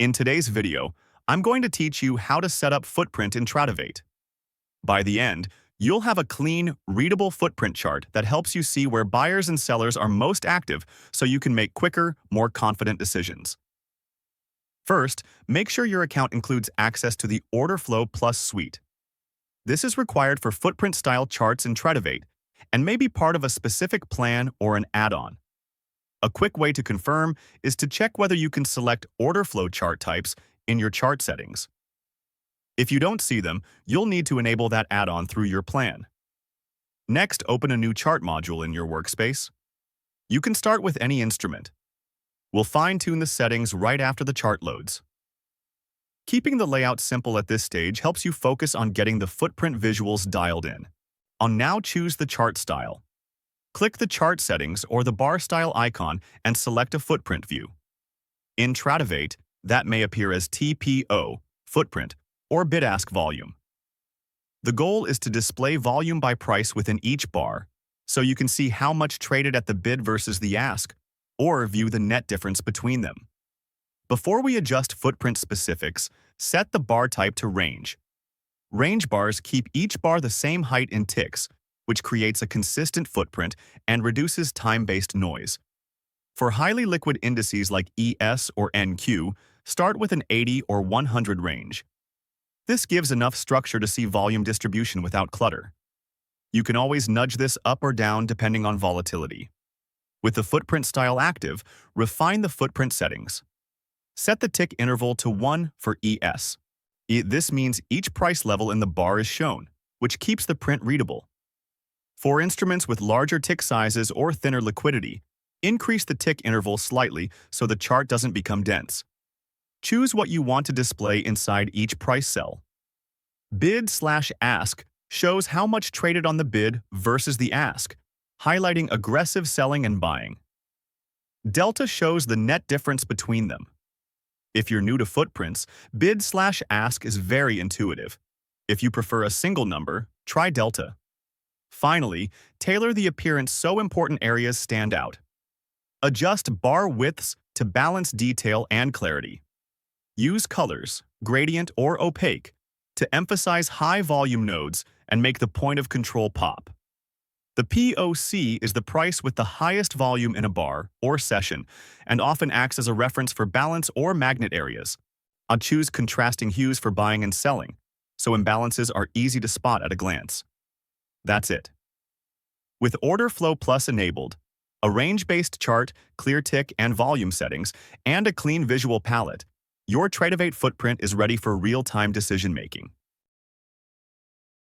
In today's video, I'm going to teach you how to set up footprint in Tradovate. By the end, you'll have a clean, readable footprint chart that helps you see where buyers and sellers are most active so you can make quicker, more confident decisions. First, make sure your account includes access to the Order Flow Plus suite. This is required for footprint-style charts in Tradovate and may be part of a specific plan or an add-on. A quick way to confirm is to check whether you can select order flow chart types in your chart settings. If you don't see them, you'll need to enable that add-on through your plan. Next, open a new chart module in your workspace. You can start with any instrument. We'll fine-tune the settings right after the chart loads. Keeping the layout simple at this stage helps you focus on getting the footprint visuals dialed in. I'll now choose the chart style. Click the chart settings or the bar style icon and select a footprint view. In Tradovate, that may appear as TPO, footprint, or bid-ask volume. The goal is to display volume by price within each bar, so you can see how much traded at the bid versus the ask, or view the net difference between them. Before we adjust footprint specifics, set the bar type to range. Range bars keep each bar the same height in ticks, which creates a consistent footprint and reduces time-based noise. For highly liquid indices like ES or NQ, start with an 80 or 100 range. This gives enough structure to see volume distribution without clutter. You can always nudge this up or down depending on volatility. With the footprint style active, refine the footprint settings. Set the tick interval to 1 for ES. This means each price level in the bar is shown, which keeps the print readable. For instruments with larger tick sizes or thinner liquidity, increase the tick interval slightly so the chart doesn't become dense. Choose what you want to display inside each price cell. Bid/ask shows how much traded on the bid versus the ask, highlighting aggressive selling and buying. Delta shows the net difference between them. If you're new to footprints, bid/ask is very intuitive. If you prefer a single number, try delta. Finally, tailor the appearance so important areas stand out. Adjust bar widths to balance detail and clarity. Use colors, gradient or opaque, to emphasize high-volume nodes and make the point of control pop. The POC is the price with the highest volume in a bar or session and often acts as a reference for balance or magnet areas. I'll choose contrasting hues for buying and selling, so imbalances are easy to spot at a glance. That's it. With Order Flow Plus enabled, a range-based chart, clear tick and volume settings, and a clean visual palette, your Tradovate footprint is ready for real-time decision-making.